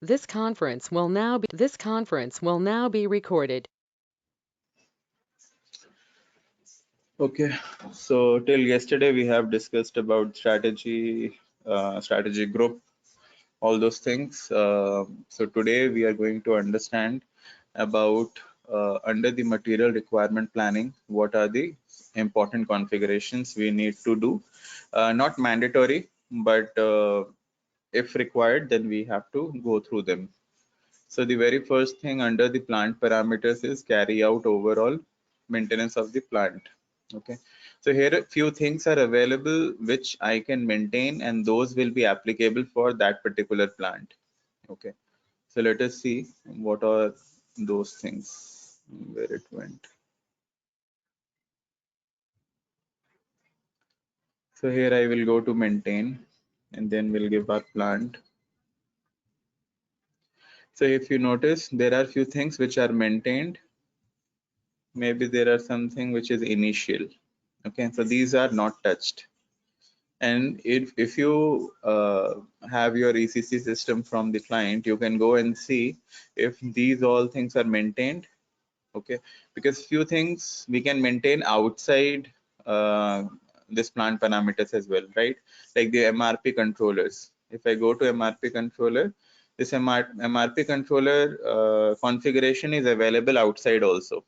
This conference will now be recorded. Okay, so till yesterday we have discussed about strategy group, all those things. So today we are going to understand about under the material requirement planning, what are the important configurations we need to do. Not mandatory, but if required, then we have to go through them. So the very first thing under the plant parameters is carry out overall maintenance of the plant. Okay. So here a few things are available which I can maintain, and those will be applicable for that particular plant. Okay. So let us see what are those things, where it went. So here I will go to maintain, and then we'll give our plant. So if you notice, there are few things which are maintained. Maybe there are something which is initial. Okay, so these are not touched. And if you have your ECC system from the client, you can go and see if these all things are maintained. Okay, because few things we can maintain outside this plant parameters as well, right? Like the MRP controllers. If I go to MRP controller, this MRP controller configuration is available outside also,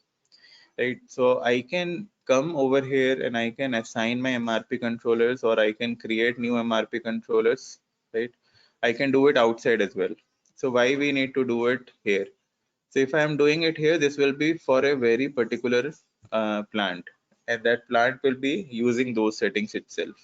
right? So I can come over here and I can assign my MRP controllers, or I can create new MRP controllers, right? I can do it outside as well. So why we need to do it here? So if I am doing it here, this will be for a very particular plant, and that plant will be using those settings itself.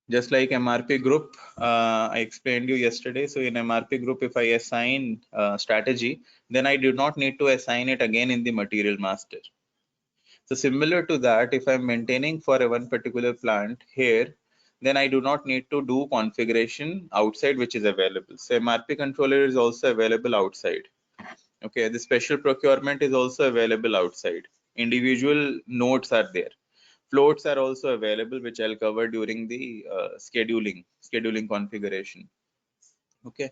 Just like MRP group, I explained you yesterday. So in MRP group, if I assign strategy, then I do not need to assign it again in the material master. So similar to that, if I'm maintaining for a one particular plant here, then I do not need to do configuration outside, which is available. So MRP controller is also available outside. Okay, the special procurement is also available outside. Individual nodes are there. Floats are also available, which I'll cover during the scheduling configuration. Okay,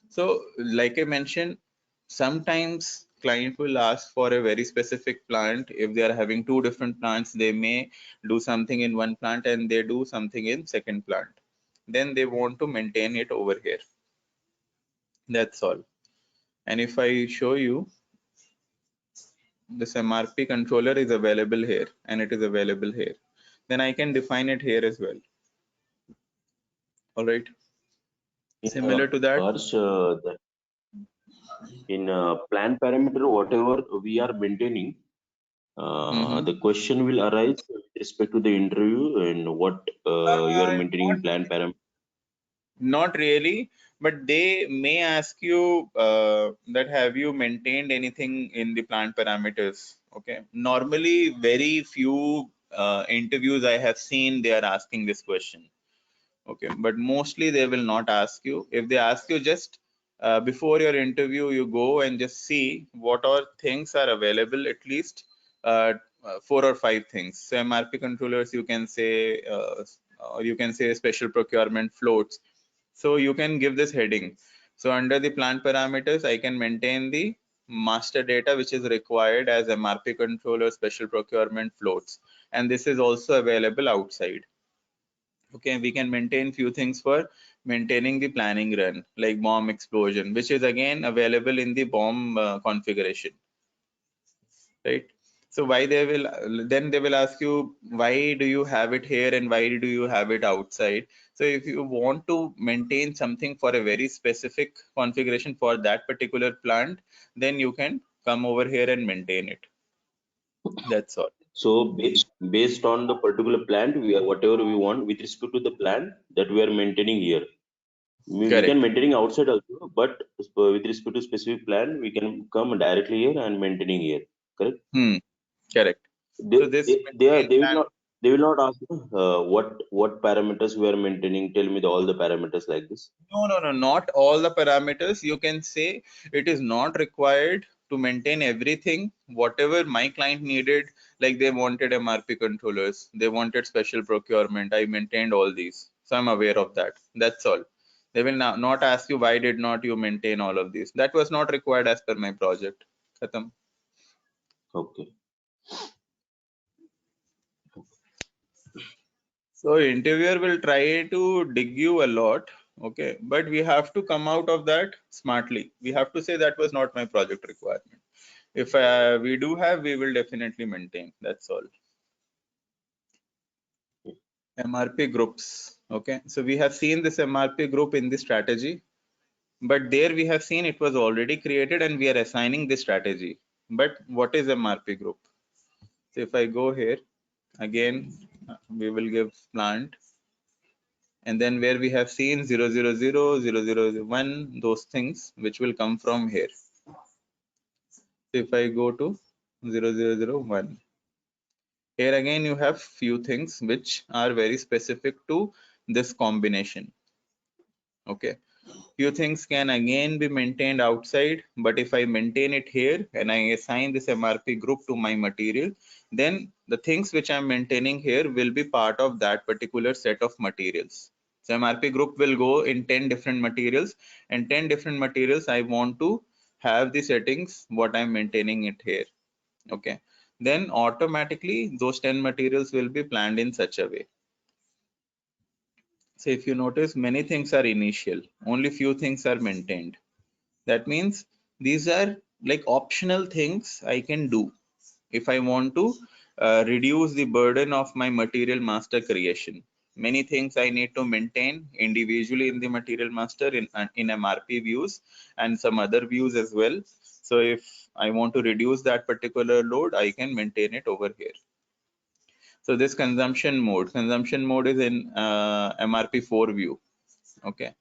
so like I mentioned, sometimes client will ask for a very specific plant. If they are having two different plants, they may do something in one plant and they do something in second plant. Then they want to maintain it over here. That's all. And if I show you, this MRP controller is available here and it is available here, then I can define it here as well. All right. Similar to that. Harsh, in plan parameter, whatever we are maintaining, the question will arise with respect to the interview and what you are maintaining in plan parameter. Not really, but they may ask you that have you maintained anything in the plant parameters? Okay. Normally, very few interviews I have seen, they are asking this question. Okay, but mostly they will not ask you. If they ask you, just before your interview, you go and just see what all things are available, at least 4 or 5 things. So MRP controllers, you can say, or you can say special procurement floats. So you can give this heading. So under the plant parameters, I can maintain the master data which is required as MRP controller, special procurement floats, and this is also available outside. Okay, we can maintain few things for maintaining the planning run, like bomb explosion, which is again available in the bomb configuration, right? So why they will, then they will ask you, why do you have it here and why do you have it outside? So if you want to maintain something for a very specific configuration for that particular plant, then you can come over here and maintain it. That's all. So based on the particular plant, we are whatever we want with respect to the plant that we are maintaining here. We can Correct. maintaining outside also, but with respect to specific plan, we can come directly here and maintaining here. Correct? Correct. They So this they are maintain plan. they will not ask what parameters we are maintaining. Tell me all the parameters like this. No, not all the parameters. You can say it is not required to maintain everything. Whatever my client needed, like they wanted MRP controllers, they wanted special procurement, I maintained all these. So I'm aware of that. That's all. They will not ask you why did not you maintain all of these. That was not required as per my project. Khatam. Okay. So interviewer will try to dig you a lot, okay, but we have to come out of that smartly. We have to say that was not my project requirement. If we do have, we will definitely maintain. That's all. MRP groups. Okay, so we have seen this MRP group in the strategy, but there we have seen it was already created and we are assigning the strategy. But what is MRP group? So if I go here again, we will give plant, and then where we have seen 000, 001, those things which will come from here. So if I go to 0001, here again you have few things which are very specific to this combination. Okay, few things can again be maintained outside, but if I maintain it here and I assign this MRP group to my material, then the things which I'm maintaining here will be part of that particular set of materials. So MRP group will go in 10 different materials, and 10 different materials I want to have the settings what I'm maintaining it here. Okay, then automatically those 10 materials will be planned in such a way. So if you notice, many things are initial, only few things are maintained. That means these are like optional things I can do if I want to reduce the burden of my material master creation. Many things I need to maintain individually in the material master in MRP views and some other views as well. So if I want to reduce that particular load, I can maintain it over here. So this consumption mode is in MRP 4 view. Okay.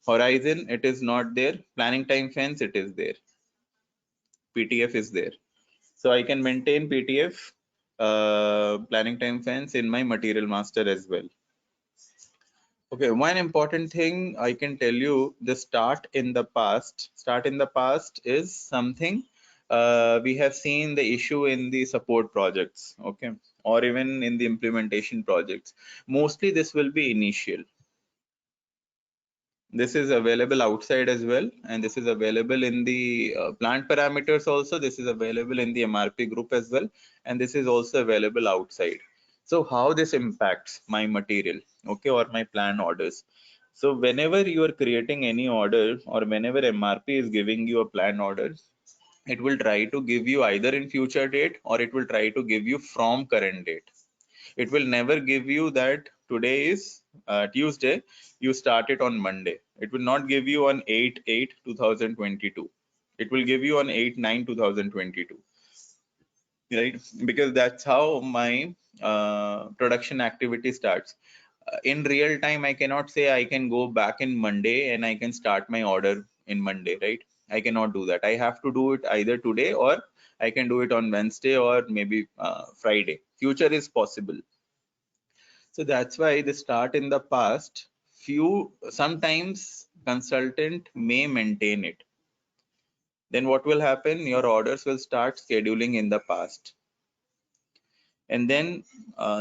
Horizon, it is not there. Planning time fence, it is there. PTF is there. So I can maintain PTF planning time fence in my material master as well. Okay, one important thing I can tell you, the start in the past is something we have seen the issue in the support projects, okay, or even in the implementation projects. Mostly this will be initial. This is available outside as well, and this is available in the plant parameters also. This is available in the MRP group as well, and this is also available outside. So how this impacts my material, okay, or my plan orders? So whenever you are creating any order, or whenever MRP is giving you a plan order, it will try to give you either in future date, or it will try to give you from current date. It will never give you that today is Tuesday, you start it on Monday. It will not give you on 8/8/2022. It will give you on 8/9/2022, right? Because that's how my production activity starts. In real time, I cannot say I can go back in Monday and I can start my order in Monday, right? I cannot do that. I have to do it either today, or I can do it on Wednesday, or maybe Friday. Future is possible. So that's why the start in the past, few sometimes consultant may maintain it. Then what will happen? Your orders will start scheduling in the past. And then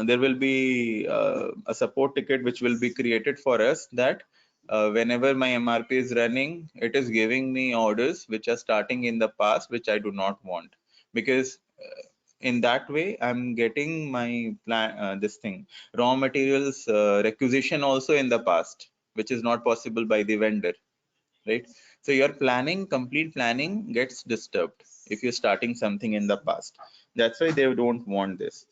there will be a support ticket which will be created for us that whenever my MRP is running, it is giving me orders which are starting in the past, which I do not want. Because in that way I'm getting my plan this thing raw materials requisition also in the past, which is not possible by the vendor, right? So your complete planning gets disturbed if you're starting something in the past. That's why they don't want this.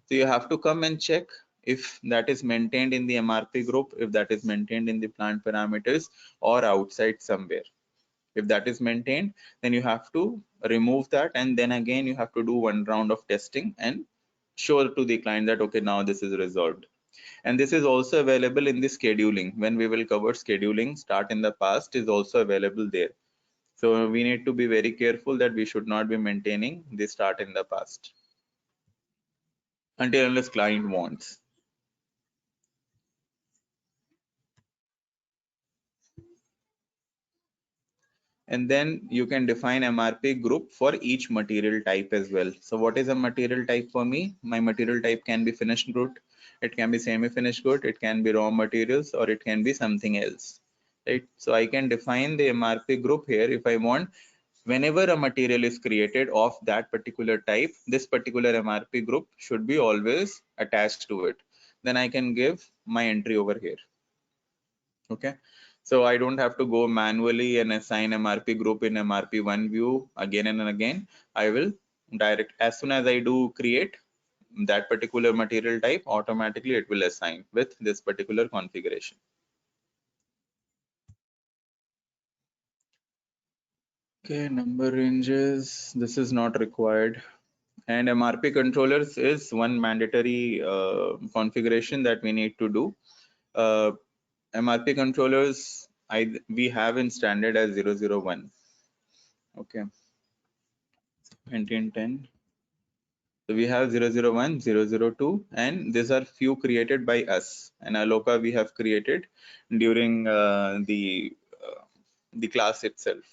So you have to come and check if that is maintained in the MRP group, if that is maintained in the plant parameters, or outside somewhere. If that is maintained, then you have to remove that, and then again you have to do one round of testing and show to the client that okay, now this is resolved. And this is also available in the scheduling. When we will cover scheduling, start in the past is also available there. So we need to be very careful that we should not be maintaining the start in the past until unless client wants. And then you can define MRP group for each material type as well. So what is a material type for me? My material type can be finished good, it can be semi-finished good, it can be raw materials, or it can be something else. right? So I can define the MRP group here if I want. Whenever a material is created of that particular type, this particular MRP group should be always attached to it. Then I can give my entry over here. Okay, so I don't have to go manually and assign MRP group in MRP1 view again and again. I will direct, as soon as I do create that particular material type, automatically it will assign with this particular configuration. Okay, number ranges, this is not required. And MRP controllers is one mandatory configuration that we need to do. MRP controllers we have in standard as 001. Okay, 2010. So we have 001, 002, and these are few created by us. And Aloka we have created during the class itself,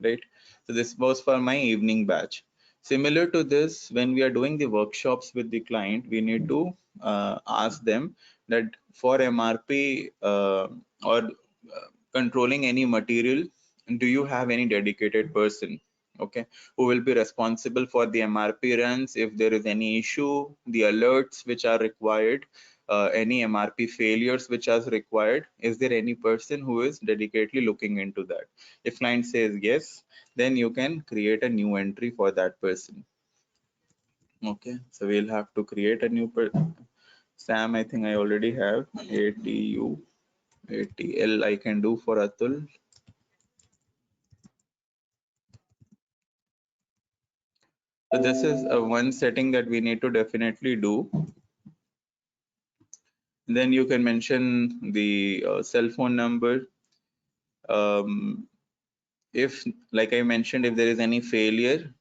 right? So this was for my evening batch. Similar to this, when we are doing the workshops with the client, we need to ask them that for MRP or controlling any material, do you have any dedicated person? Okay, who will be responsible for the MRP runs if there is any issue, the alerts which are required, any MRP failures which are required. Is there any person who is dedicatedly looking into that? If client says yes, then you can create a new entry for that person. Okay, so we'll have to create a new Sam. I think I already have ATU, ATL. I can do for Atul. So this is one setting that we need to definitely do. Then you can mention the cell phone number. Um, if, like I mentioned, if there is any failure,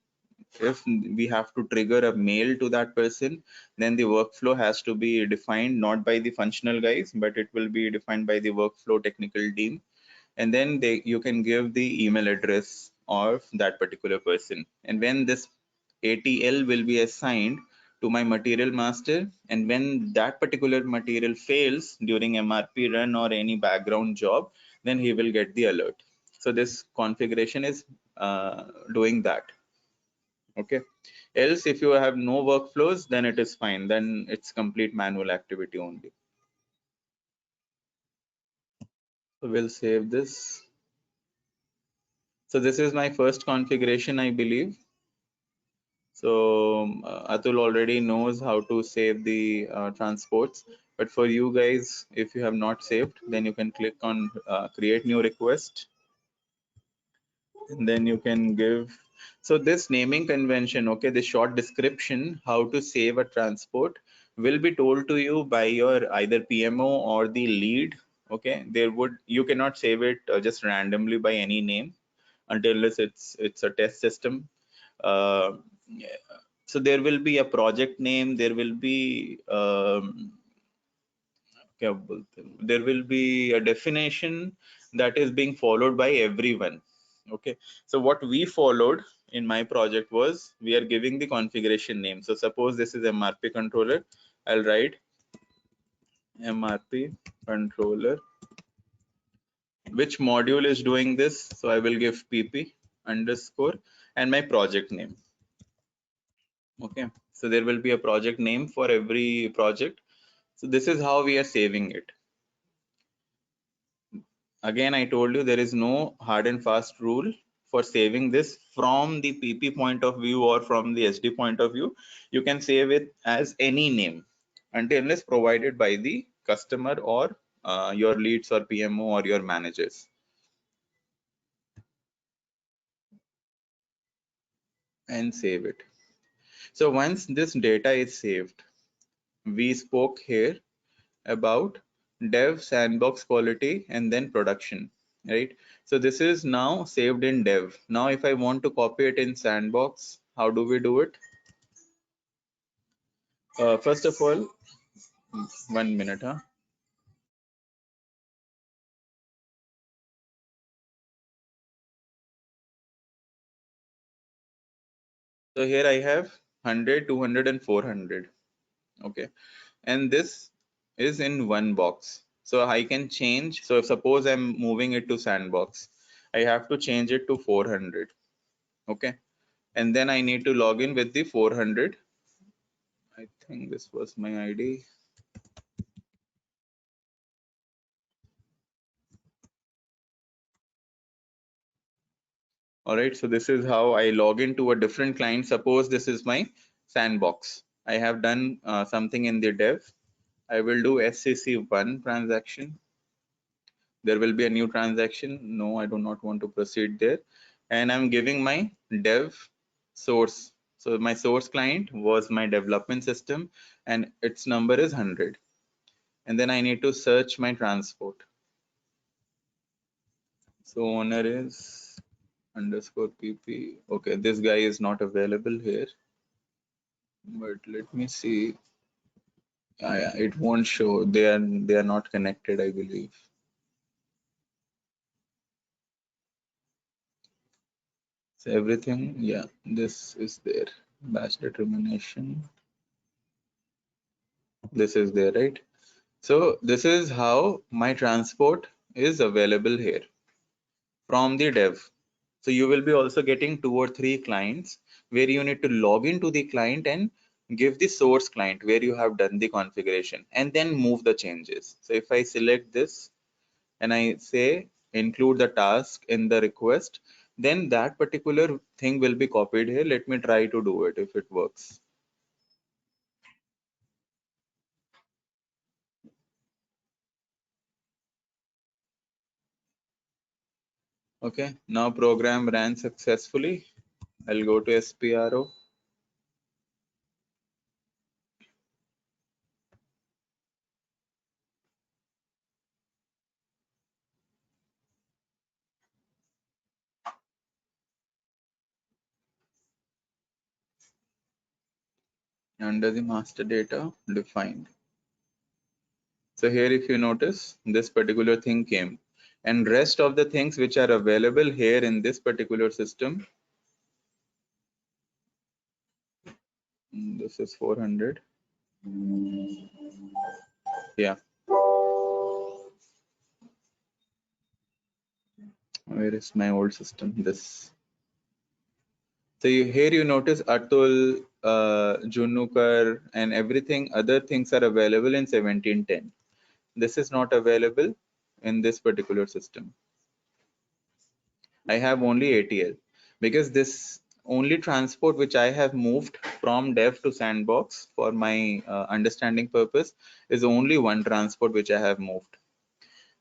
if we have to trigger a mail to that person, then the workflow has to be defined not by the functional guys, but it will be defined by the workflow technical team. And then you can give the email address of that particular person. And when this ATL will be assigned to my material master, and when that particular material fails during MRP run or any background job, then he will get the alert. So this configuration is doing that. Okay, else if you have no workflows, then it is fine, then it's complete manual activity only. So we'll save this. So this is my first configuration, I believe. So Atul already knows how to save the transports, but for you guys, if you have not saved, then you can click on create new request, and then you can give. So this naming convention, okay, the short description how to save a transport will be told to you by your either PMO or the lead. Okay, you cannot save it just randomly by any name until it's a test system. uh, so there will be a project name, there will be there will be a definition that is being followed by everyone. Okay, so what we followed in my project was we are giving the configuration name. So suppose this is MRP controller, I'll write MRP controller. Which module is doing this? So I will give pp underscore and my project name. Okay, so there will be a project name for every project. So this is how we are saving it. Again, I told you there is no hard and fast rule for saving this from the pp point of view or from the SD point of view. You can save it as any name until unless provided by the customer or your leads or PMO or your managers, and save it. So once this data is saved, we spoke here about dev, sandbox, quality, and then production, right? So this is now saved in dev. Now if I want to copy it in sandbox, how do we do it? First of all, 1 minute, huh? So here I have 100, 200, and 400. Okay, and this is in one box. So I can change. So if suppose I'm moving it to sandbox, I have to change it to 400. Okay. And then I need to log in with the 400. I think this was my ID. All right, so this is how I log into a different client. Suppose this is my sandbox. I have done something in the dev. I will do SCC1 transaction. There will be a new transaction. No, I do not want to proceed there. And I'm giving my dev source. So my source client was my development system and its number is 100. And then I need to search my transport. So owner is underscore pp. Okay, this guy is not available here, but let me see. It won't show. They are not connected, I believe. So everything, yeah, this is there. Batch determination. This is there, right? So this is how my transport is available here from the dev. So you will be also getting 2 or 3 clients where you need to log into the client and give the source client where you have done the configuration and then move the changes. So if I select this and I say include the task in the request, then that particular thing will be copied here. Let me try to do it if it works. Okay, now program ran successfully. I'll go to SPRO. Under the master data defined. So here if you notice this particular thing came and rest of the things which are available here in this particular system, this is 400. Yeah, where is my old system? This. So here you notice Atul, Junukar and everything other things are available in 1710. This is not available in this particular system. I have only ATL because this only transport which I have moved from dev to sandbox for my understanding purpose is only one transport which I have moved.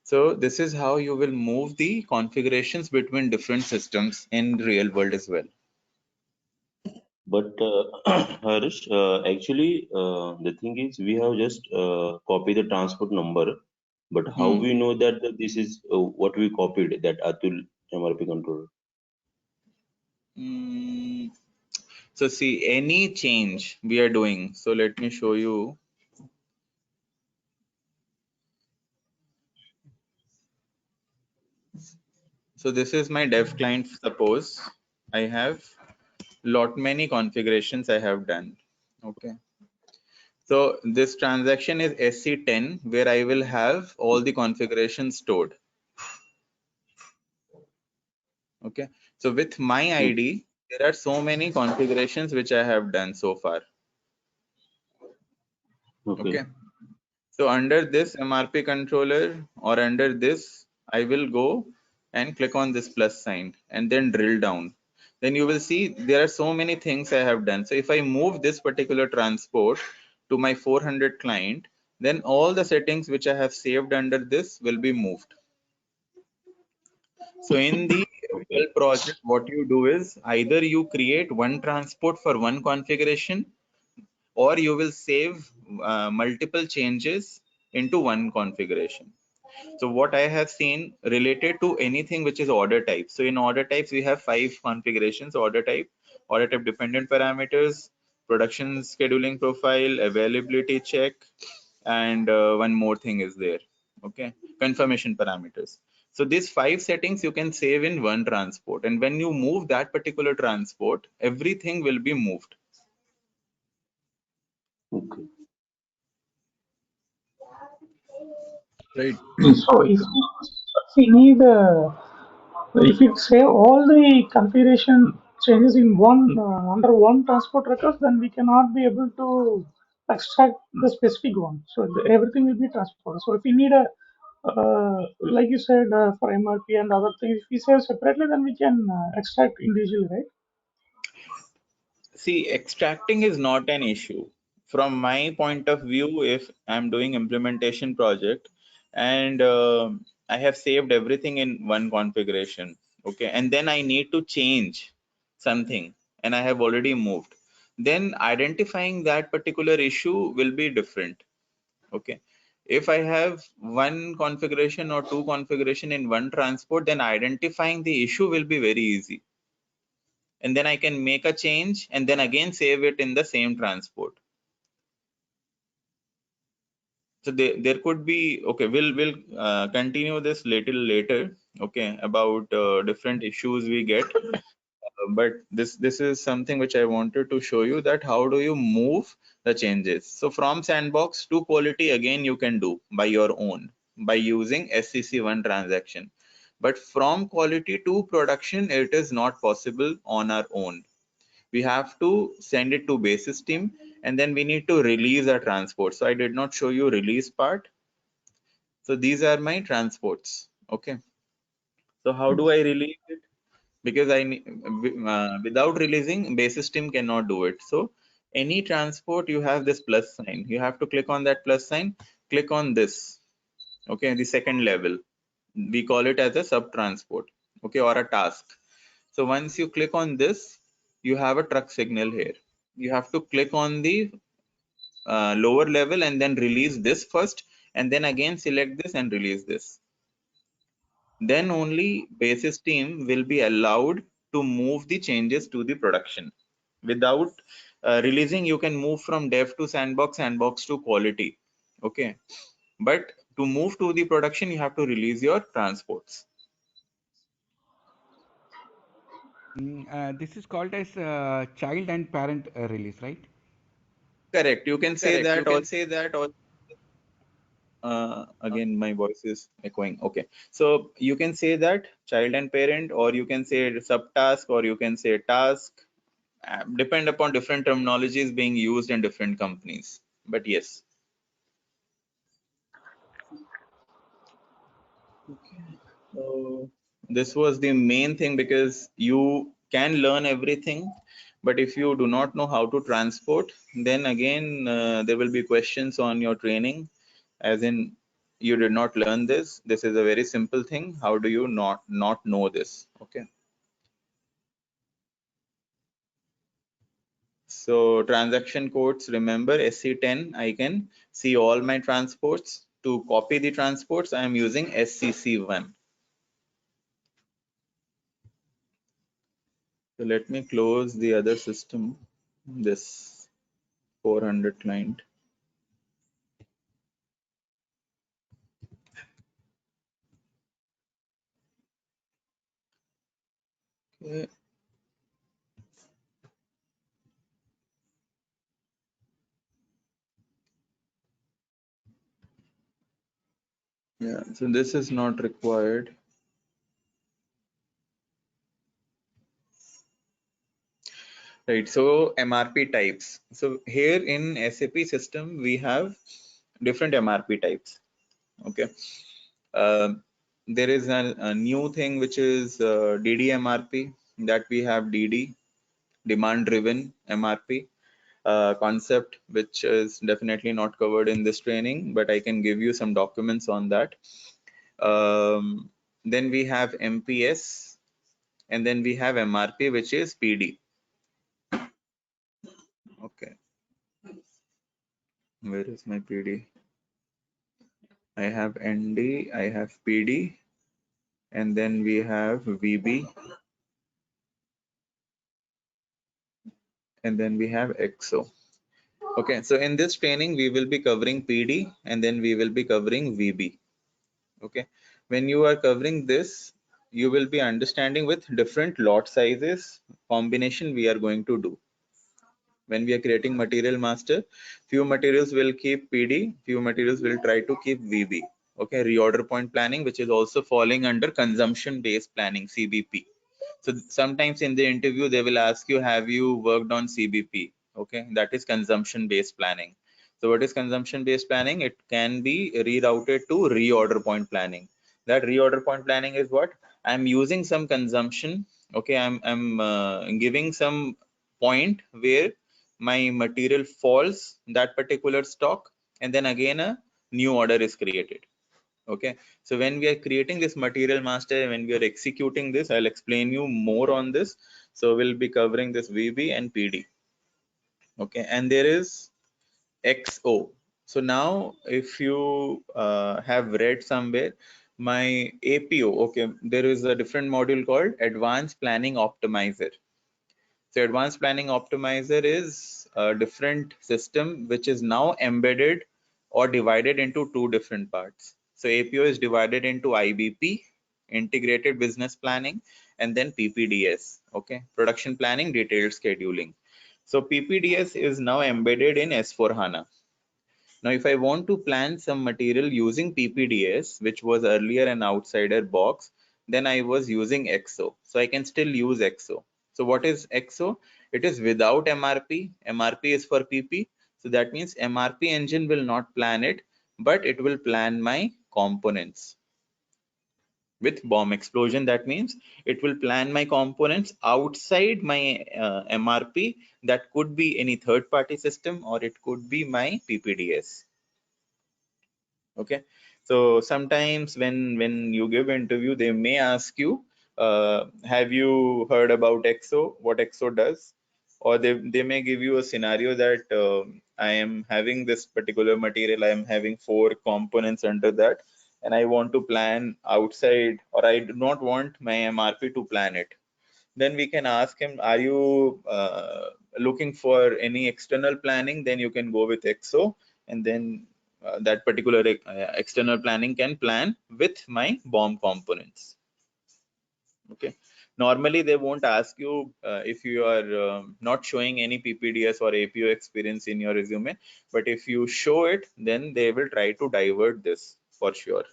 So this is how you will move the configurations between different systems in real world as well. But Harish, actually, the thing is, we have just copied the transport number, but how Hmm. we know that this is what we copied, that Atul MRP controller? Mm, so see any change we are doing. So let me show you. So this is my dev client. Suppose I have lot many configurations I have done. Okay. So this transaction is SC10 where I will have all the configurations stored. Okay. So with my Hmm. ID, there are so many configurations which I have done so far. Okay. Okay. So under this MRP controller or under this, I will go and click on this plus sign and then drill down. Then you will see there are so many things I have done. So if I move this particular transport to my 400 client, then all the settings which I have saved under this will be moved. So in the Okay. real project, what you do is either you create one transport for one configuration or you will save multiple changes into one configuration. So what I have seen related to anything which is order type. So in order types, we have 5 configurations: order type dependent parameters, production scheduling profile, availability check, and one more thing is there. Okay, confirmation parameters. So these 5 settings you can save in one transport, and when you move that particular transport, everything will be moved. Okay. Right. So if we need, if you say all the configuration changes in one under one transport request, then we cannot be able to extract the specific one. So everything will be transported. So if we need a like you said for MRP and other things, if we say separately, then we can extract individually, right? See, extracting is not an issue. From my point of view, if I'm doing implementation project and I have saved everything in one configuration, okay, and then I need to change something and I have already moved, then identifying that particular issue will be different. Okay. If I have one configuration or two configuration in one transport, then identifying the issue will be very easy, and then I can make a change and then again save it in the same transport. So there could be, okay, we'll continue this little later, okay, about different issues we get. But this is something which I wanted to show you, that how do you move the changes. So from sandbox to quality, again you can do by your own by using SCC1 transaction. But from quality to production, it is not possible on our own. We have to send it to basis team, and then we need to release our transport. So I did not show you release part. So these are my transports. Okay. So how do I release it? Because without releasing, basis team cannot do it. So any transport, you have this plus sign. You have to click on that plus sign. Click on this. Okay, the second level. We call it as a sub transport. Okay, or a task. So once you click on this, you have a truck signal here. You have to click on the lower level and then release this first, and then again select this and release this. Then only basis team will be allowed to move the changes to the production. Without releasing, you can move from dev to sandbox, sandbox to quality. Okay, but to move to the production, you have to release your transports. This is called as child and parent release, right? Correct, you can say Correct. You that. can Or say that. Or again my voice is echoing. Okay, so you can say that child and parent, or you can say subtask, or you can say task. Depend upon different terminologies being used in different companies, but yes. Okay, so this was the main thing, because you can learn everything, but if you do not know how to transport, then again there will be questions on your training, as in you did not learn this. This is a very simple thing. How do you not know this? Okay. So transaction codes, remember SC10, I can see all my transports. To copy the transports, I am using SCC1. So let me close the other system, this 400 client. Okay. Yeah, so this is not required. Right, so MRP types. So here in SAP system, we have different MRP types. Okay. There is a new thing which is DDMRP, that we have DD, demand driven MRP concept, which is definitely not covered in this training, but I can give you some documents on that. Then we have MPS, and then we have MRP, which is PD. Okay, where is my PD? I have ND, I have PD, and then we have VB, and then we have EXO. Okay, so in this training, we will be covering PD, and then we will be covering VB. Okay, when you are covering this, you will be understanding with different lot sizes combination we are going to do. When we are creating material master, few materials will keep PD, few materials will try to keep VB. Okay, reorder point planning, which is also falling under consumption based planning, CBP. So sometimes in the interview they will ask you, have you worked on CBP? Okay, that is consumption based planning. So what is consumption based planning? It can be rerouted to reorder point planning. That reorder point planning is what? I'm using some consumption. Okay, I'm giving some point where my material falls that particular stock, and then again a new order is created. Okay, so when we are creating this material master, when we are executing this, I'll explain you more on this. So we'll be covering this VB and PD. Okay, and there is XO. So now if you have read somewhere my APO, okay, there is a different module called Advanced Planning Optimizer. So Advanced Planning Optimizer is a different system which is now embedded or divided into two different parts. So APO is divided into IBP, Integrated Business Planning, and then PPDS, okay, Production Planning, Detailed Scheduling. So PPDS is now embedded in S4HANA. Now, if I want to plan some material using PPDS, which was earlier an outsider box, then I was using XO. So I can still use XO. So what is XO? It is without MRP. MRP is for PP. So that means MRP engine will not plan it, but it will plan my components. With bomb explosion, that means it will plan my components outside my MRP. That could be any third party system, or it could be my PPDS. Okay, so sometimes when you give interview, they may ask you, have you heard about XO, what XO does? Or they may give you a scenario that I am having this particular material, I am having 4 components under that, and I want to plan outside, or I do not want my MRP to plan it. Then we can ask him, are you looking for any external planning? Then you can go with XO, and then that particular external planning can plan with my BOM components. Okay, normally they won't ask you if you are not showing any PPDS or APO experience in your resume, but if you show it, then they will try to divert this for sure.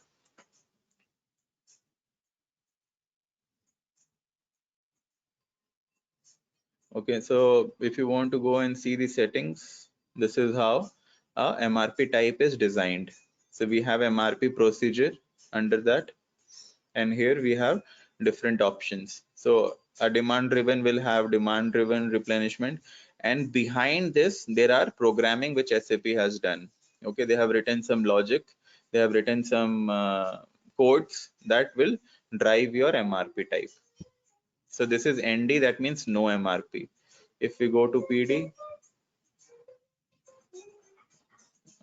Okay, so if you want to go and see the settings, this is how a MRP type is designed. So we have MRP procedure under that, and here we have different options. So a demand driven will have demand driven replenishment, and behind this there are programming which SAP has done. Okay, they have written some logic, they have written some codes that will drive your MRP type. So this is ND, that means no MRP. If we go to PD,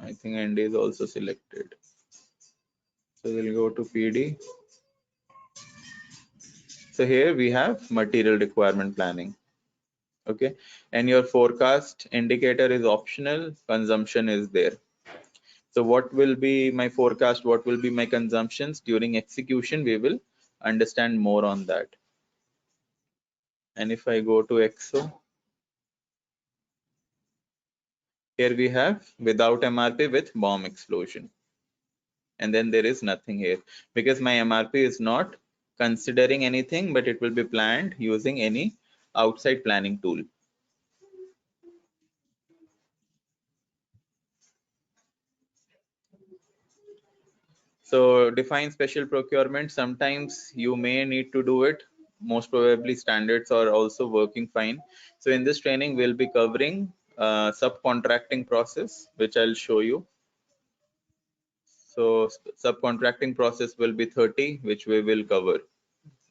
I think ND is also selected. So we'll go to PD. So here we have material requirement planning. Okay, and your forecast indicator is optional, consumption is there. So what will be my forecast? What will be my consumptions during execution? We will understand more on that. And if I go to EXO, here we have without MRP with bomb explosion. And then there is nothing here because my MRP is not considering anything, but it will be planned using any outside planning tool. So define special procurement. Sometimes you may need to do it. Most probably standards are also working fine. So in this training, we'll be covering subcontracting process, which I'll show you. So subcontracting process will be 30, which we will cover.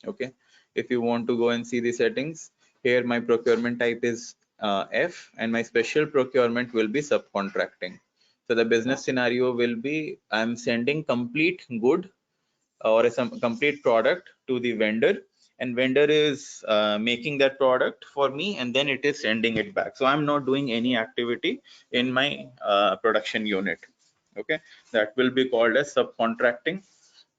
Okay, if you want to go and see the settings, here my procurement type is F, and my special procurement will be subcontracting. So the business scenario will be, I'm sending complete good or some complete product to the vendor, and vendor is making that product for me, and then it is sending it back. So I'm not doing any activity in my production unit. Okay, that will be called as subcontracting.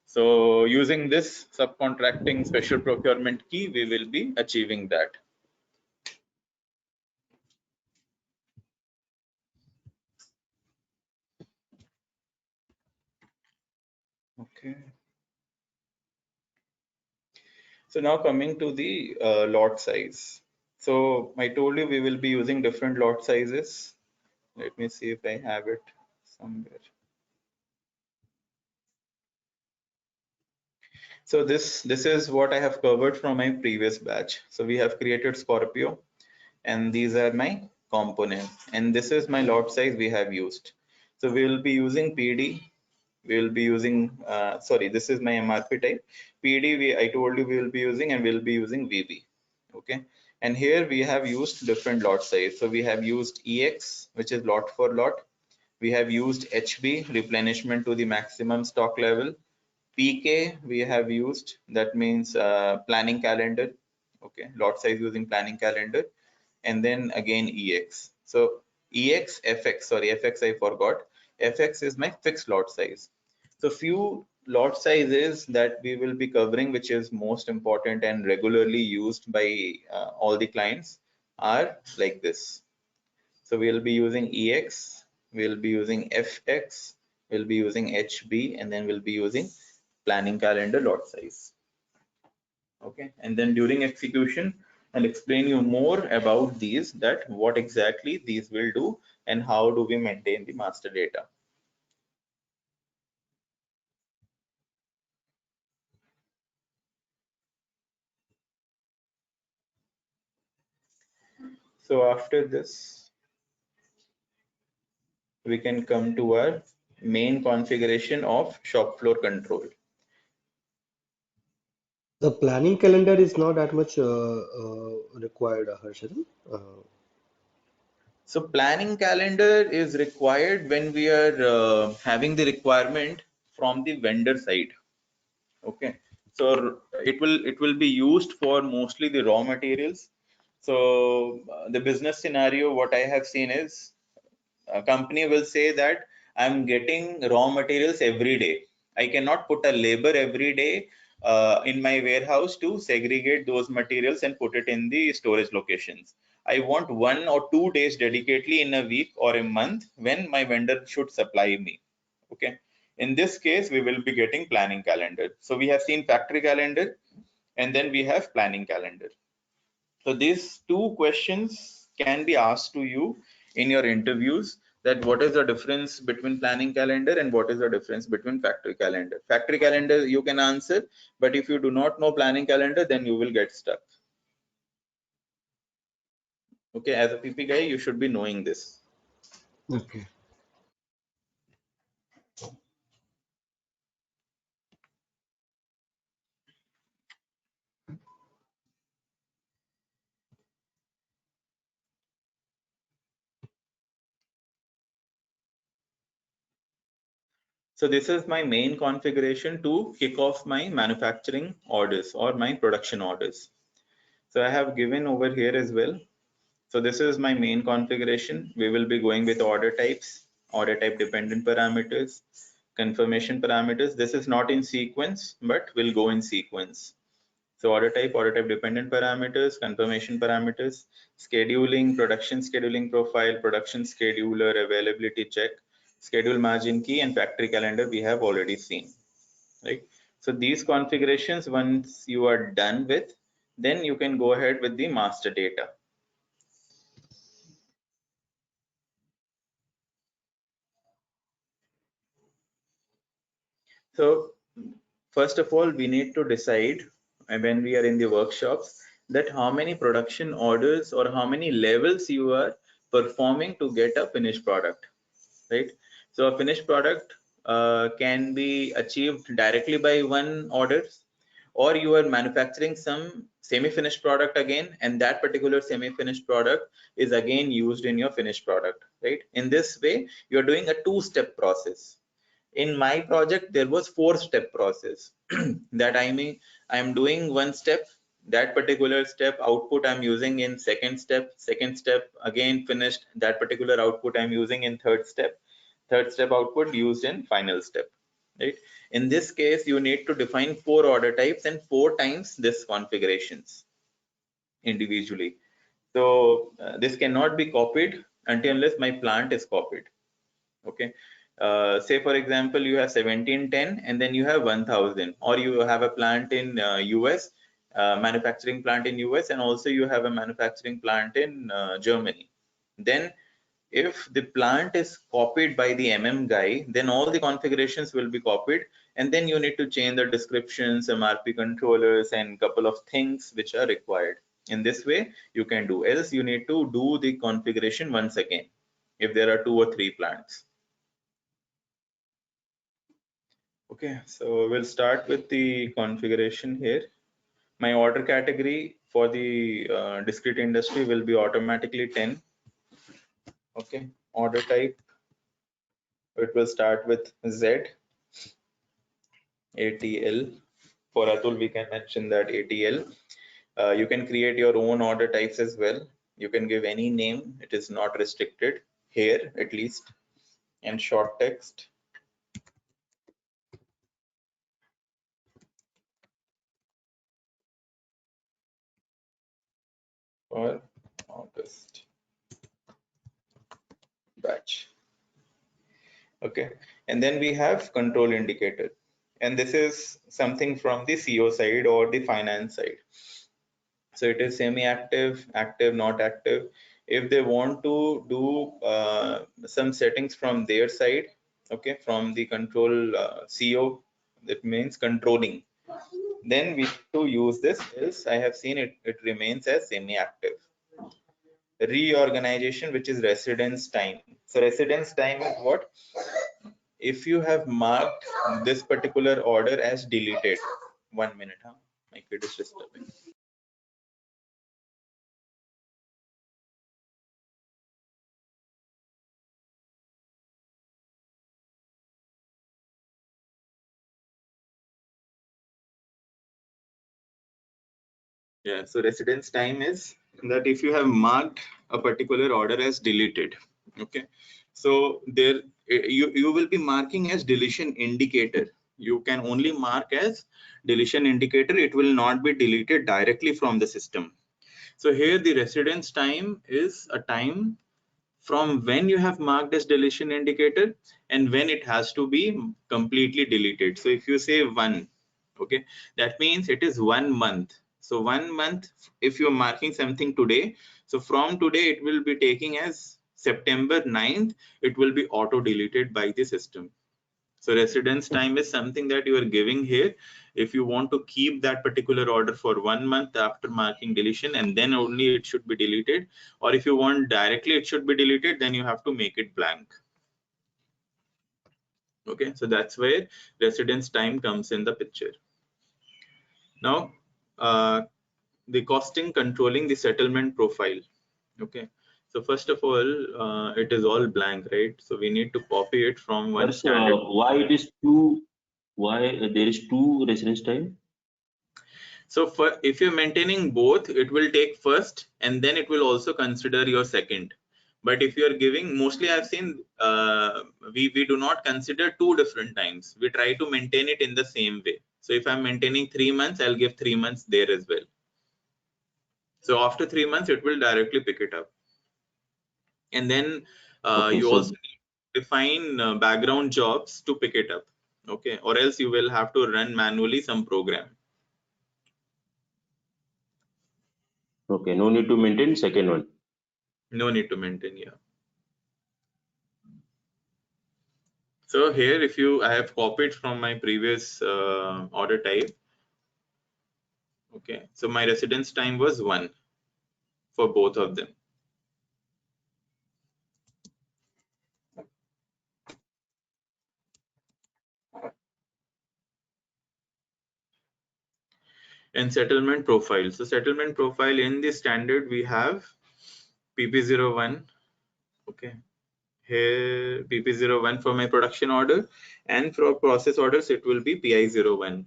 So using this subcontracting special procurement key, we will be achieving that. So now coming to the lot size. So I told you we will be using different lot sizes. Let me see if I have it somewhere. So this is what I have covered from my previous batch. So we have created Scorpio, and these are my components, and this is my lot size we have used. So we will be using PD. We will be using sorry, this is my MRP type. PD I told you we will be using, and we will be using VB. Okay, and here we have used different lot size. So we have used EX, which is lot for lot. We have used HB, replenishment to the maximum stock level. PK we have used, that means planning calendar. Okay, lot size using planning calendar. And then again EX. So EX, FX, sorry, FX I forgot. FX is my fixed lot size. So few lot sizes that we will be covering, which is most important and regularly used by all the clients, are like this. So we'll be using EX, we'll be using FX, we'll be using HB, and then we'll be using planning calendar lot size. Okay, and then during execution, I'll explain you more about these, that what exactly these will do and how do we maintain the master data. So after this, we can come to our main configuration of shop floor control. The planning calendar is not that much required, Harshad. So planning calendar is required when we are having the requirement from the vendor side. Okay, so it will be used for mostly the raw materials. So the business scenario, what I have seen is a company will say that I'm getting raw materials every day. I cannot put a labor every day in my warehouse to segregate those materials and put it in the storage locations. I want 1 or 2 days dedicatedly in a week or a month when my vendor should supply me. Okay. In this case, we will be getting planning calendar. So we have seen factory calendar, and then we have planning calendar. So these two questions can be asked to you in your interviews, that what is the difference between planning calendar and what is the difference between factory calendar. Factory calendar you can answer, but if you do not know planning calendar, then you will get stuck. Okay, as a PP guy, you should be knowing this. Okay. So this is my main configuration to kick off my manufacturing orders or my production orders. So I have given over here as well. So this is my main configuration. We will be going with order types, order type dependent parameters, confirmation parameters. This is not in sequence, but will go in sequence. So order type dependent parameters, confirmation parameters, scheduling, production scheduling profile, production scheduler, availability check, schedule margin key, and factory calendar we have already seen, right? So these configurations, once you are done with, then you can go ahead with the master data. So first of all, we need to decide when we are in the workshops that how many production orders or how many levels you are performing to get a finished product, right? So a finished product can be achieved directly by one order, or you are manufacturing some semi-finished product again, and that particular semi-finished product is again used in your finished product, right? In this way, you're doing a two-step process. In my project there was 4-step process. That I mean, I'm doing one step, that particular step output I'm using in second step again finished, that particular output I'm using in third step output used in final step, right? In this case you need to define 4 order types and 4 times this configurations individually. So this cannot be copied until unless my plant is copied. Okay, say for example you have 1710 and then you have 1000, or you have a plant in US manufacturing plant in US, and also you have a manufacturing plant in Germany. Then if the plant is copied by the guy, then all the configurations will be copied, and then you need to change the descriptions, MRP controllers, and couple of things which are required. In this way you can do, else you need to do the configuration once again if there are 2 or 3 plants. Okay, so we'll start with the configuration here. My order category for the discrete industry will be automatically 10. Okay, order type, it will start with Z, ATL. For Atul, we can mention that ATL. You can create your own order types as well. You can give any name, it is not restricted here at least. And short text. For August batch. Okay, and then we have control indicator, and this is something from the CO side or the finance side. So it is semi-active, active, not active. If they want to do some settings from their side, okay, from the control CO, that means controlling, then we need to use this, else I have seen it remains as semi-active. Reorganization, which is residence time. So residence time is what? If you have marked this particular order as deleted, 1 minute, huh? My kid is disturbing. Yeah, so residence time is that if you have marked a particular order as deleted, okay, so there you will be marking as deletion indicator. You can only mark as deletion indicator. It will not be deleted directly from the system. So here the residence time is a time from when you have marked as deletion indicator and when it has to be completely deleted. So if you say 1, okay, that means it is 1 month. So 1 month, if you're marking something today, so from today it will be taking as September 9th, it will be auto deleted by the system. So residence time is something that you are giving here. If you want to keep that particular order for 1 month after marking deletion, and then only it should be deleted, or if you want directly it should be deleted, then you have to make it blank. Okay, so that's where residence time comes in the picture. Now, the costing controlling the settlement profile. Okay, so first of all, it is all blank, right? So we need to copy it from one standard. Why it is two? Why there is two residence time? So for if you're maintaining both, it will take first and then it will also consider your second. But if you're giving, mostly I've seen we do not consider 2 different times. We try to maintain it in the same way. So if I'm maintaining 3 months, I'll give 3 months there as well. So after 3 months, it will directly pick it up. And then Okay, you so also define background jobs to pick it up. Okay, or else you will have to run manually some program. okay, no need to maintain second one. No need to maintain, yeah. So here, if you, I have copied from my previous order type. Okay, so my residence time was 1 for both of them. And settlement profile. So settlement profile in the standard we have PP01. Okay, here PP01 for my production order, and for process orders it will be PI01.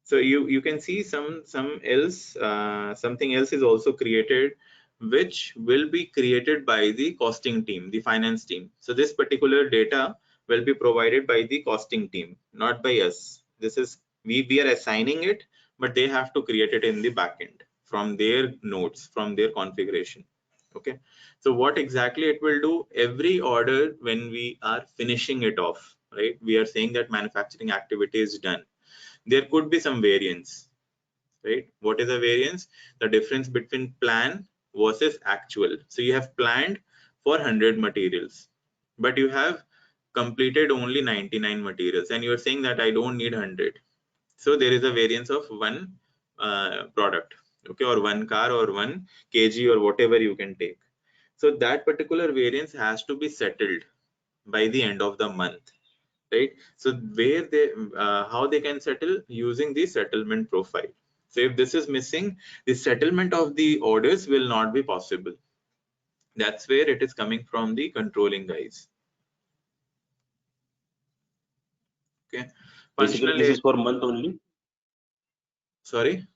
So you can see something else is also created, which will be created by the costing team, the finance team. So this particular data will be provided by the costing team, not by us. This is we are assigning it, but they have to create it in the backend from their nodes, from their configuration. Okay, so what exactly it will do? Every order, when we are finishing it off, right, we are saying that manufacturing activity is done, there could be some variance. right? What is the variance? The difference between plan versus actual. So you have planned for 100 materials, but you have completed only 99 materials, and you are saying that I don't need 100. So there is a variance of one product, okay, or one car or 1 kg or whatever you can take. So that particular variance has to be settled by the end of the month, right? So where they how they can settle? Using the settlement profile. So if this is missing, the settlement of the orders will not be possible. That's where it is coming from, the controlling guys. Okay. Basically, Functional this area, is for month only. sorry.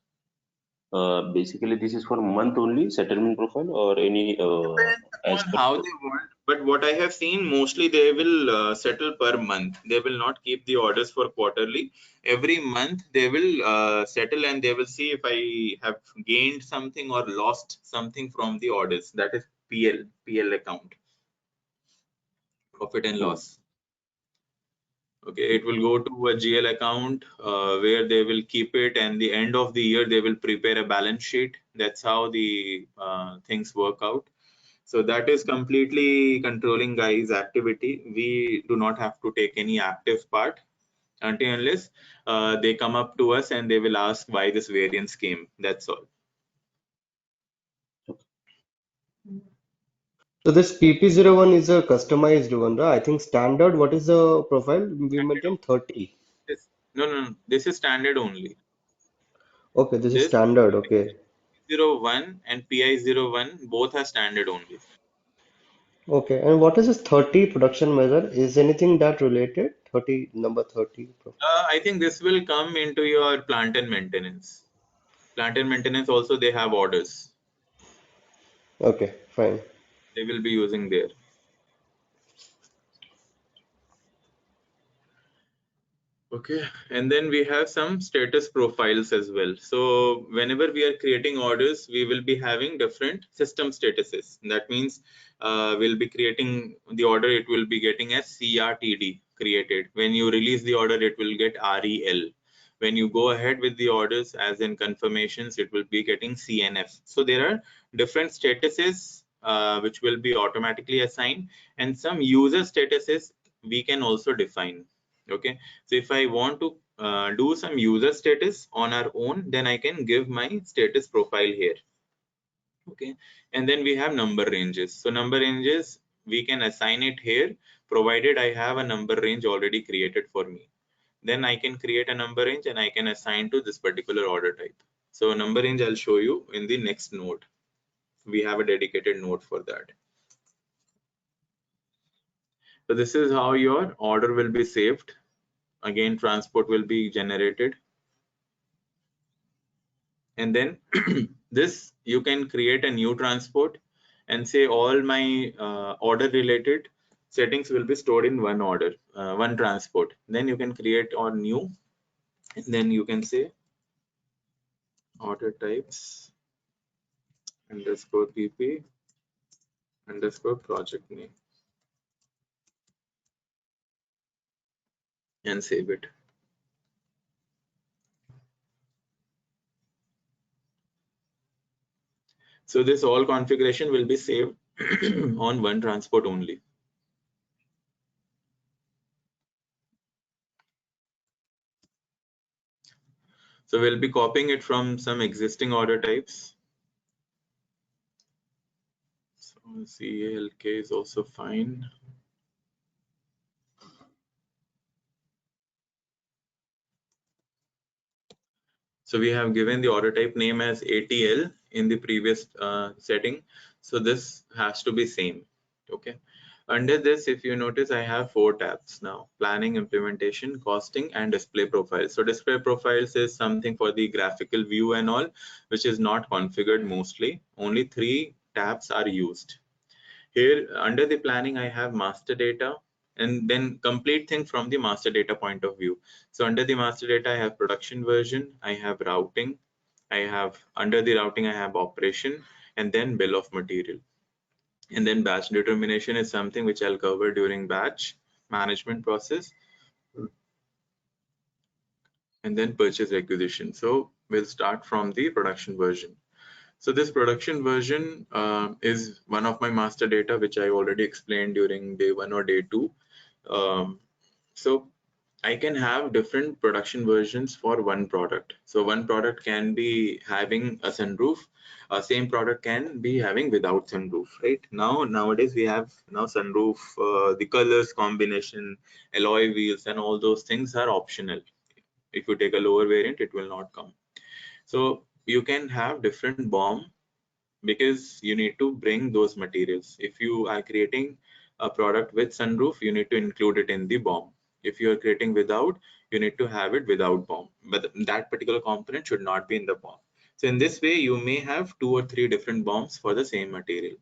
Basically, this is for month only settlement profile or any Depends as upon per how the. they want, but what I have seen, mostly they will settle per month. They will not keep the orders for quarterly. Every month they will settle, and they will see if I have gained something or lost something from the orders. That is PL account, profit and Hmm. loss. Okay, it will go to a GL account where they will keep it, and the end of the year they will prepare a balance sheet. That's how the things work out. So that is completely controlling guys activity. We do not have to take any active part until unless they come up to us and they will ask why this variance came. That's all. So this PP01 is a customized one, right? I think standard. What is the profile? We Standard maintain only. 30. No. This is standard only. Okay, this is This standard. Okay. 01 and PI01 both are standard only. Okay. And what is this 30 production measure? Is anything that related? 30, number 30 profile. I think this will come into your plant and maintenance. Plant and maintenance also, they have orders. Okay, fine. They will be using there. Okay, and then we have some status profiles as well. So whenever we are creating orders, we will be having different system statuses. That means we'll be creating the order, it will be getting as CRTD created. When you release the order, it will get REL. When you go ahead with the orders, as in confirmations, it will be getting CNF. So there are different statuses which will be automatically assigned, and some user statuses we can also define. Okay, so if I want to do some user status on our own, then I can give my status profile here. Okay, and then we have number ranges. So number ranges, we can assign it here, provided I have a number range already created for me. Then I can create a number range and I can assign to this particular order type. So number range I'll show you in the next node. We have a dedicated node for that. So this is how your order will be saved. Again, transport will be generated. And then this, you can create a new transport and say all my order related settings will be stored in one order, one transport. Then you can create on new, and then you can say order types underscore pp underscore project name and save it. So this all configuration will be saved on one transport only. So we'll be copying it from some existing order types. So CALK is also fine. So we have given the order type name as ATL in the previous setting. So this has to be same. Okay. Under this, if you notice, I have 4 tabs now: planning, implementation, costing, and display profiles. So display profiles is something for the graphical view and all, which is not configured mostly. Only 3 tabs are used. Here under the planning, I have master data, and then complete thing from the master data point of view. So under the master data, I have production version, I have routing, I have under the routing, I have operation, and then bill of material. And then batch determination is something which I'll cover during batch management process. And then purchase requisition. So We'll start from the production version. So this production version is one of my master data, which I already explained during day 1 or day 2. So I can have different production versions for one product. So one product can be having a sunroof. Same product can be having without sunroof, right? Nowadays we have now sunroof, the colors combination, alloy wheels, and all those things are optional. If you take a lower variant, it will not come. So you can have different BOM because you need to bring those materials. If you are creating a product with sunroof, you need to include it in the BOM. If you are creating without, you need to have it without BOM, but that particular component should not be in the BOM. So in this way, you may have 2 or 3 different BOMs for the same material.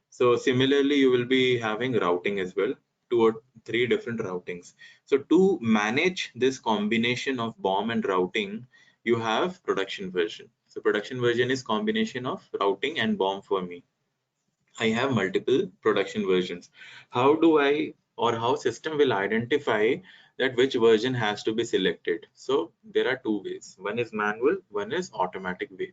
So similarly, you will be having routing as well, 2 or 3 different routings. So to manage this combination of BOM and routing, you have production version. So production version is combination of routing and BOM for me. I have multiple production versions. How do I, or how system will identify that which version has to be selected? So there are 2 ways. One is manual, one is automatic way.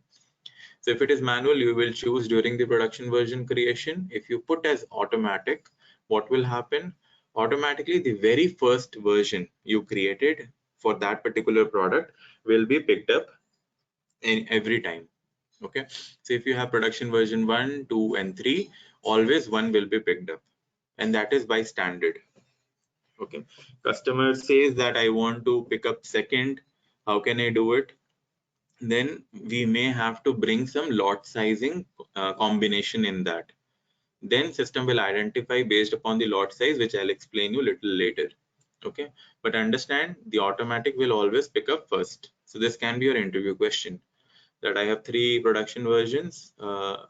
So if it is manual, you will choose during the production version creation. If you put as automatic, what will happen? Automatically, the very first version you created for that particular product will be picked up in every time. Okay. So if you have production version 1, 2, and 3, always one will be picked up. And that is by standard. Okay. Customer says that I want to pick up second. How can I do it? Then we may have to bring some lot sizing combination in that. Then system will identify based upon the lot size, which I'll explain you a little later. Okay, but understand the automatic will always pick up first. So this can be your interview question, that I have 3 production versions.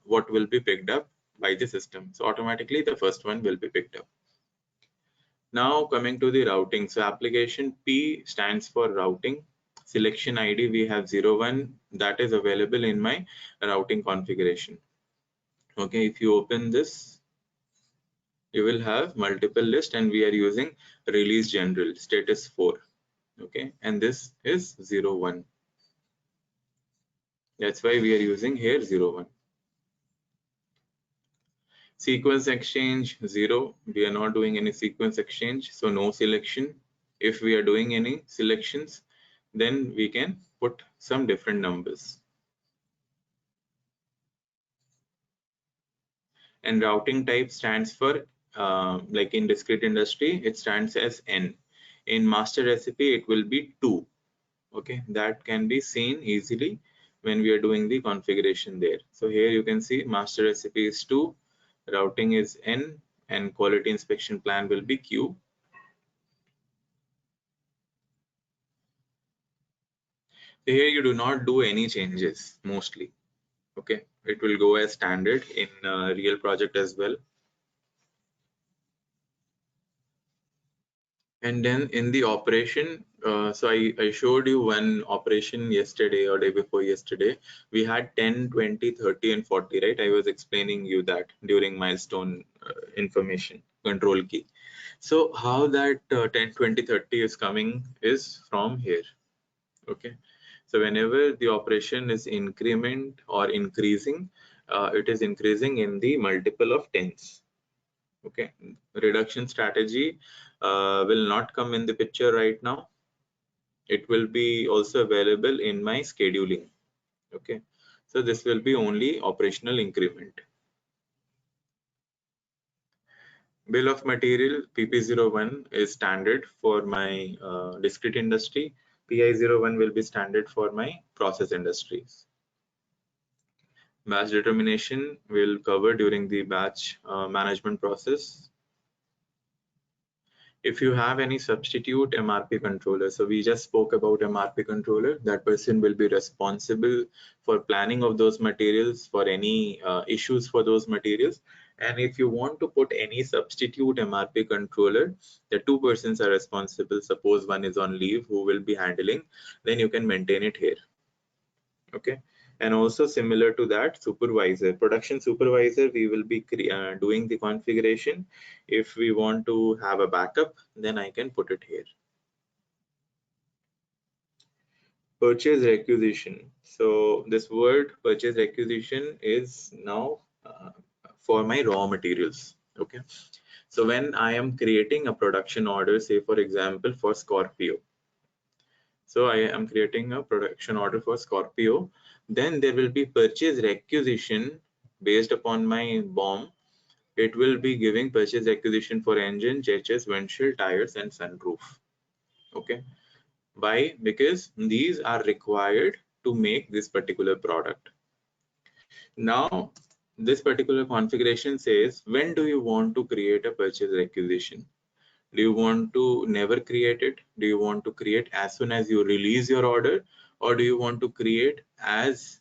What will be picked up by the system? So automatically the first one will be picked up. Now coming to the routing. So application P stands for routing. Selection ID, we have 01, that is available in my routing configuration. Okay, if you open this, you will have multiple list, and we are using release general status 4. Okay, and this is 01. That's why we are using here 01. Sequence exchange 0. We are not doing any sequence exchange, so no selection. If we are doing any selections, then we can put some different numbers. And routing type stands for, like in discrete industry, it stands as N. In master recipe, it will be 2. Okay, that can be seen easily when we are doing the configuration there. So here you can see master recipe is 2, routing is N, and quality inspection plan will be Q. Here you do not do any changes mostly. Okay, it will go as standard in real project as well. And then in the operation, so I showed you one operation yesterday or day before yesterday. We had 10, 20, 30, and 40, right? I was explaining you that during milestone information control key. So how that 10, 20, 30 is coming is from here. Okay. So whenever the operation is increment or increasing, it is increasing in the multiple of tens. Okay, reduction strategy will not come in the picture right now. It will be also available in my scheduling. Okay, so this will be only operational increment. Bill of material PP01 is standard for my discrete industry. PI01 will be standard for my process industries. Batch determination will cover during the batch management process. If you have any substitute MRP controller, so we just spoke about MRP controller, that person will be responsible for planning of those materials, for any issues for those materials. And if you want to put any substitute MRP controller, the 2 persons are responsible. Suppose one is on leave who will be handling, then you can maintain it here. Okay. And also similar to that, supervisor, production supervisor, we will be doing the configuration. If we want to have a backup, then I can put it here. Purchase requisition. So this word purchase requisition is now for my raw materials. Okay. So when I am creating a production order, say for example for Scorpio. So I am creating a production order for Scorpio. Then there will be purchase requisition based upon my BOM. It will be giving purchase requisition for engine, chassis, windshield, tires, and sunroof. Okay. Why? Because these are required to make this particular product. Now, this particular configuration says, when do you want to create a purchase requisition? Do you want to never create it? Do you want to create as soon as you release your order? Or do you want to create as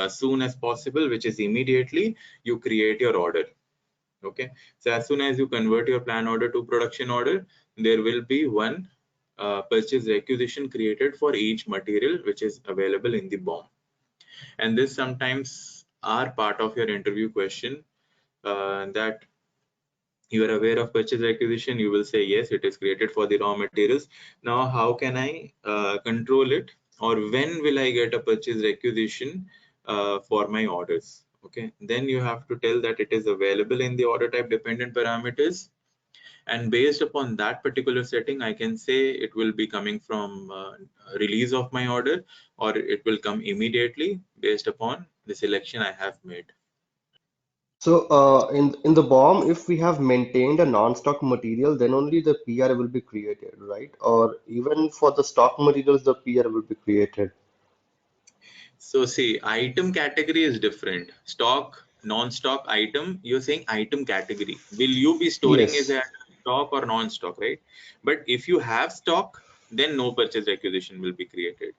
soon as possible, which is immediately you create your order? Okay. So as soon as you convert your plan order to production order, there will be one purchase requisition created for each material which is available in the BOM. And this sometimes are part of your interview question, that you are aware of purchase requisition, you will say yes, it is created for the raw materials. Now how can I control it, or when will I get a purchase requisition for my orders? Okay, then you have to tell that it is available in the order type dependent parameters, and based upon that particular setting I can say it will be coming from release of my order, or it will come immediately based upon the selection I have made. So, in the BOM, if we have maintained a non-stock material, then only the PR will be created, right? Or even for the stock materials, the PR will be created. So see, item category is different. Stock, non-stock item, you're saying item category. Will you be storing is Yes. at stock or non-stock, right? But if you have stock, then no purchase requisition will be created.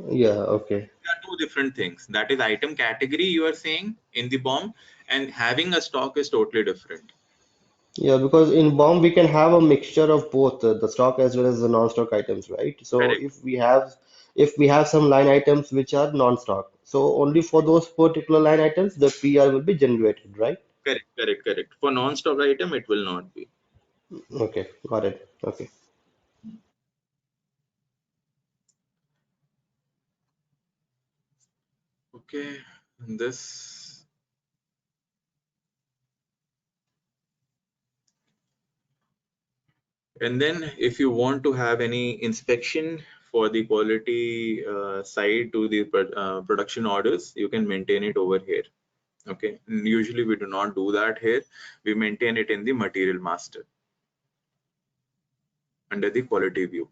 Yeah. Okay. There are two different things. That is item category you are saying in the BOM, and having a stock is totally different. Yeah, because in BOM we can have a mixture of both the stock as well as the non-stock items, right? So Correct. if we have some line items which are non-stock, so only for those particular line items the PR will be generated, right? Correct, correct, correct. For non-stock item, it will not be. Okay, got it. Okay. Okay, and this. And then if you want to have any inspection for the quality side to the production orders, you can maintain it over here. Okay. Usually we do not do that here. We maintain it in the material master under the quality view.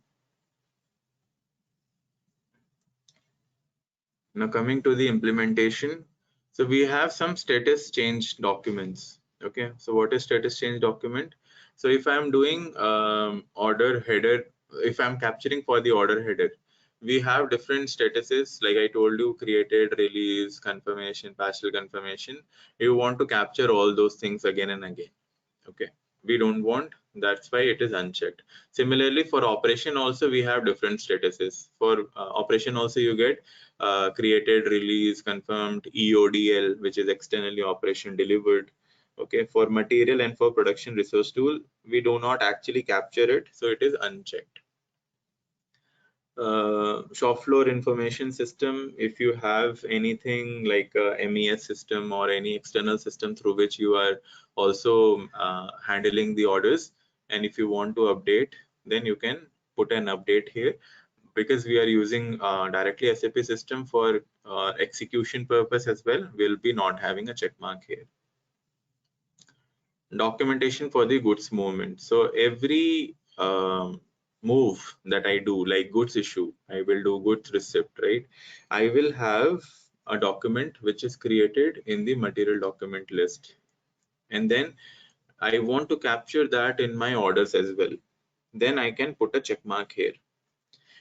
Now coming to the implementation. So we have some status change documents. Okay. So what is status change document? So if I'm doing order header, if I'm capturing for the order header, we have different statuses. Like I told you, created, release, confirmation, partial confirmation. You want to capture all those things again and again. Okay, we don't want, that's why it is unchecked. Similarly for operation also we have different statuses. For operation also you get created, release, confirmed, EODL, which is externally operation delivered. Okay, for material and for production resource tool we do not actually capture it, so it is unchecked. Shop floor information system, if you have anything like a MES system or any external system through which you are also handling the orders, and if you want to update, then you can put an update here. Because we are using directly SAP system for execution purpose as well, we'll be not having a check mark here. Documentation for the goods movement. So every move that I do, like goods issue, I will do goods receipt, right? I will have a document which is created in the material document list. And then I want to capture that in my orders as well. Then I can put a check mark here.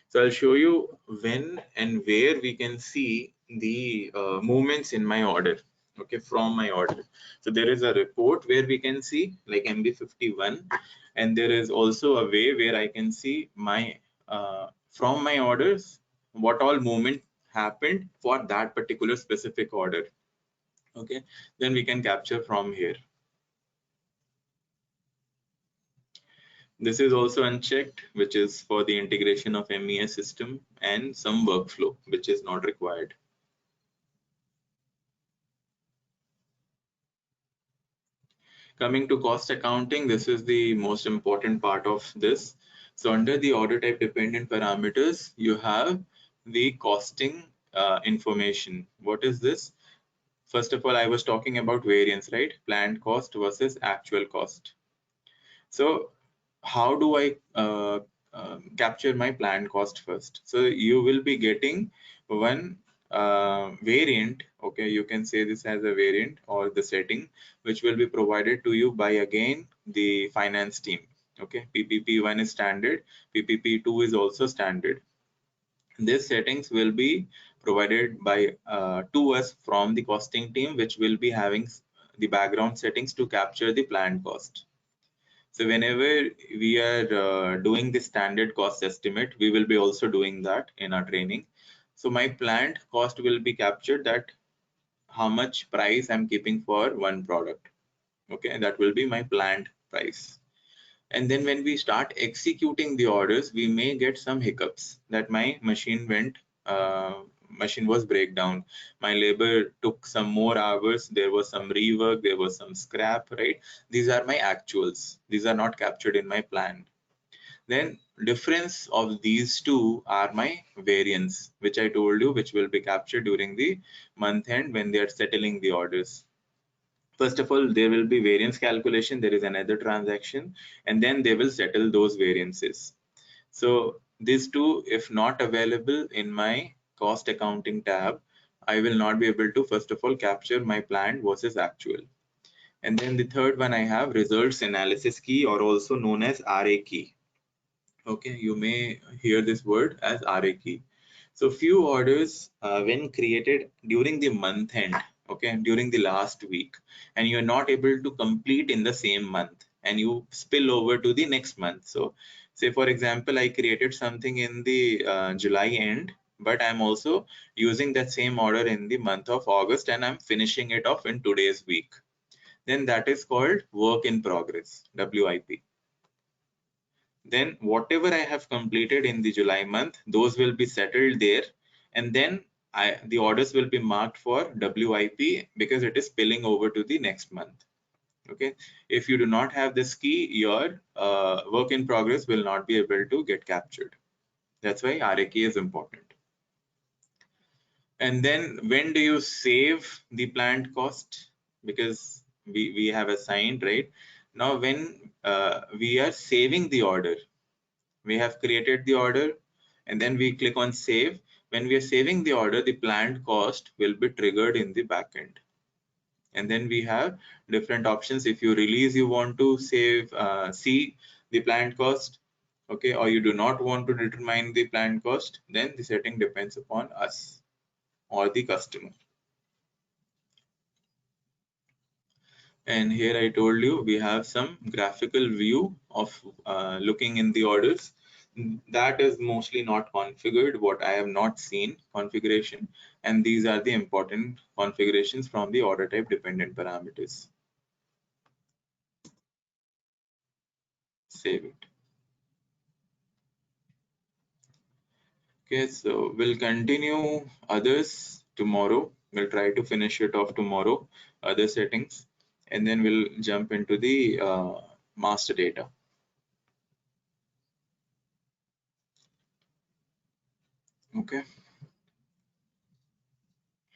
So I'll show you when and where we can see the movements in my order. Okay, from my order. So there is a report where we can see like MB51, and there is also a way where I can see my from my orders what all movement happened for that particular specific order. Okay, then we can capture from here. This is also unchecked, which is for the integration of MES system and some workflow, which is not required. Coming to cost accounting, this is the most important part of this. So under the order type dependent parameters, you have the costing information. What is this? First of all, I was talking about variance, right? Planned cost versus actual cost. So how do I capture my planned cost first? So you will be getting one variant. Okay, you can say this as a variant or the setting, which will be provided to you by again the finance team. Okay, PPP1 is standard, PPP2 is also standard. These settings will be provided by to us from the costing team, which will be having the background settings to capture the planned cost. So whenever we are doing the standard cost estimate, we will be also doing that in our training. So my planned cost will be captured, that how much price I'm keeping for one product. Okay, that will be my planned price. And then when we start executing the orders, we may get some hiccups that my machine was breakdown. My labor took some more hours. There was some rework. There was some scrap, right? These are my actuals. These are not captured in my plan. Then difference of these two are my variance, which I told you, which will be captured during the month end when they are settling the orders. First of all, there will be variance calculation. There is another transaction, and then they will settle those variances. So these two, if not available in my cost accounting tab, I will not be able to, first of all, capture my planned versus actual. And then the third one, I have results analysis key, or also known as RA key. Okay, you may hear this word as RA key. So few orders when created during the month end, okay, during the last week, and you're not able to complete in the same month, and you spill over to the next month. So say for example, I created something in the July end, but I'm also using that same order in the month of August, and I'm finishing it off in today's week. Then that is called work in progress, WIP. Then whatever I have completed in the July month, those will be settled there, and then the orders will be marked for WIP because it is spilling over to the next month. Okay, if you do not have this key, your work in progress will not be able to get captured. That's why RA key is important. And then when do you save the planned cost? Because we have assigned, right? Now when we are saving the order, we have created the order, and then we click on save. When we are saving the order, the planned cost will be triggered in the backend. And then we have different options. If you release, you want to save, see the planned cost, okay, or you do not want to determine the planned cost, then the setting depends upon us or the customer. And here I told you we have some graphical view of looking in the orders. That is mostly not configured, what I have not seen configuration, and these are the important configurations from the order type dependent parameters. Save it. Okay, so we'll continue others tomorrow. We'll try to finish it off tomorrow, other settings, and then we'll jump into the master data. Okay.